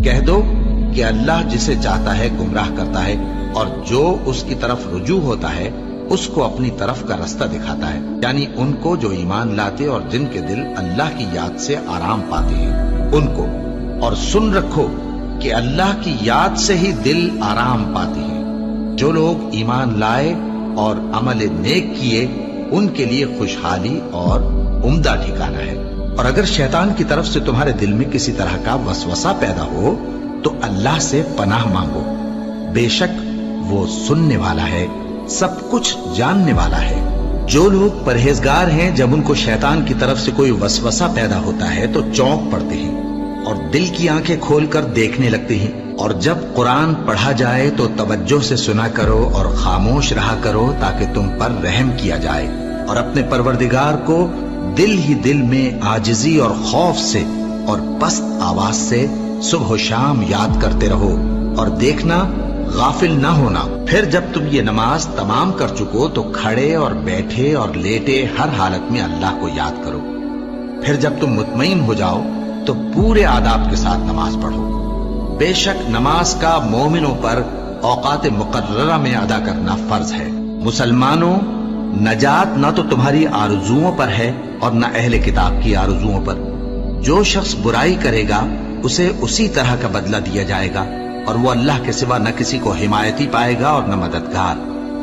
کہہ دو کہ اللہ جسے چاہتا ہے گمراہ کرتا ہے اور جو اس کی طرف رجوع ہوتا ہے اس کو اپنی طرف کا رستہ دکھاتا ہے، یعنی ان کو جو ایمان لاتے اور جن کے دل اللہ کی یاد سے آرام پاتے ہیں ان کو، اور سن رکھو کہ اللہ کی یاد سے ہی دل آرام پاتے ہیں۔ جو لوگ ایمان لائے اور عمل نیک کیے ان کے لیے خوشحالی اور عمدہ ٹھکانہ ہے۔ اور اگر شیطان کی طرف سے تمہارے دل میں کسی طرح کا وسوسہ پیدا ہو تو اللہ سے پناہ مانگو، بے شک وہ سننے والا ہے، سب کچھ جاننے والا ہے۔ جو لوگ پرہیزگار ہیں جب ان کو شیطان کی طرف سے کوئی وسوسہ پیدا ہوتا ہے تو چونک پڑتے ہیں اور دل کی آنکھیں کھول کر دیکھنے لگتے ہیں، اور جب قرآن پڑھا جائے تو توجہ سے سنا کرو اور خاموش رہا کرو تاکہ تم پر رحم کیا جائے، اور اپنے پروردگار کو دل ہی دل میں عاجزی اور خوف سے اور پست آواز سے صبح و شام یاد کرتے رہو، اور دیکھنا غافل نہ ہونا۔ پھر جب تم یہ نماز تمام کر چکو تو کھڑے اور بیٹھے اور لیٹے ہر حالت میں اللہ کو یاد کرو۔ پھر جب تم مطمئن ہو جاؤ تو پورے آداب کے ساتھ نماز پڑھو۔ بے شک نماز کا مومنوں پر اوقات مقررہ میں ادا کرنا فرض ہے۔ مسلمانوں، نجات نہ تو تمہاری آرزوؤں پر ہے اور نہ اہل کتاب کی آرزوؤں پر۔ جو شخص برائی کرے گا اسے اسی طرح کا بدلہ دیا جائے گا، اور وہ اللہ کے سوا نہ کسی کو حمایتی پائے گا اور نہ مددگار۔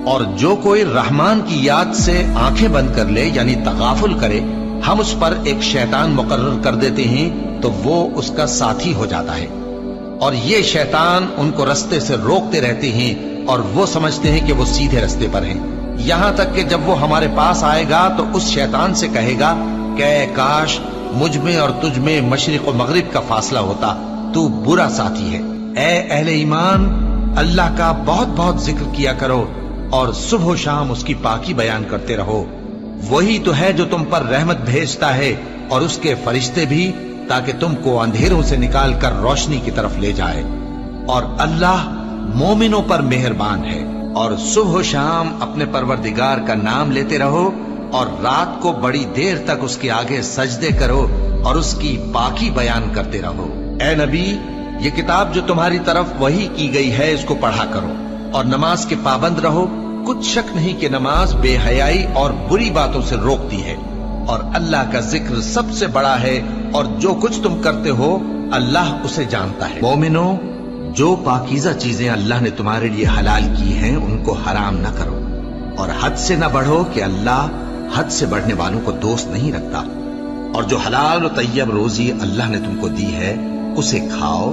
اور جو کوئی رحمان کی یاد سے آنکھیں بند کر لے یعنی تغافل کرے، ہم اس پر ایک شیطان مقرر کر دیتے ہیں تو وہ اس کا ساتھی ہو جاتا ہے، اور یہ شیطان ان کو رستے سے روکتے رہتے ہیں اور وہ سمجھتے ہیں کہ وہ سیدھے رستے پر ہیں، یہاں تک کہ جب وہ ہمارے پاس آئے گا تو اس شیطان سے کہے گا کہ کاش مجھ میں اور تجھ میں مشرق و مغرب کا فاصلہ ہوتا، تو برا ساتھی ہے۔ اے اہل ایمان، اللہ کا بہت بہت ذکر کیا کرو اور صبح و شام اس کی پاکی بیان کرتے رہو، وہی تو ہے جو تم پر رحمت بھیجتا ہے اور اس کے فرشتے بھی، تاکہ تم کو اندھیروں سے نکال کر روشنی کی طرف لے جائے۔ اور اللہ مومنوں پر مہربان ہے۔ اور صبح و شام اپنے پروردگار کا نام لیتے رہو، اور رات کو بڑی دیر تک اس کے آگے سجدے کرو اور اس کی پاکی بیان کرتے رہو۔ اے نبی، یہ کتاب جو تمہاری طرف وحی کی گئی ہے اس کو پڑھا کرو اور نماز کے پابند رہو۔ کچھ شک نہیں کہ نماز بے حیائی اور بری باتوں سے روکتی ہے، اور اللہ کا ذکر سب سے بڑا ہے، اور جو کچھ تم کرتے ہو اللہ اسے جانتا ہے۔ مومنوں، جو پاکیزہ چیزیں اللہ نے تمہارے لیے حلال کی ہیں ان کو حرام نہ کرو، اور حد سے نہ بڑھو کہ اللہ حد سے بڑھنے والوں کو دوست نہیں رکھتا، اور جو حلال و طیب روزی اللہ نے تم کو دی ہے اسے کھاؤ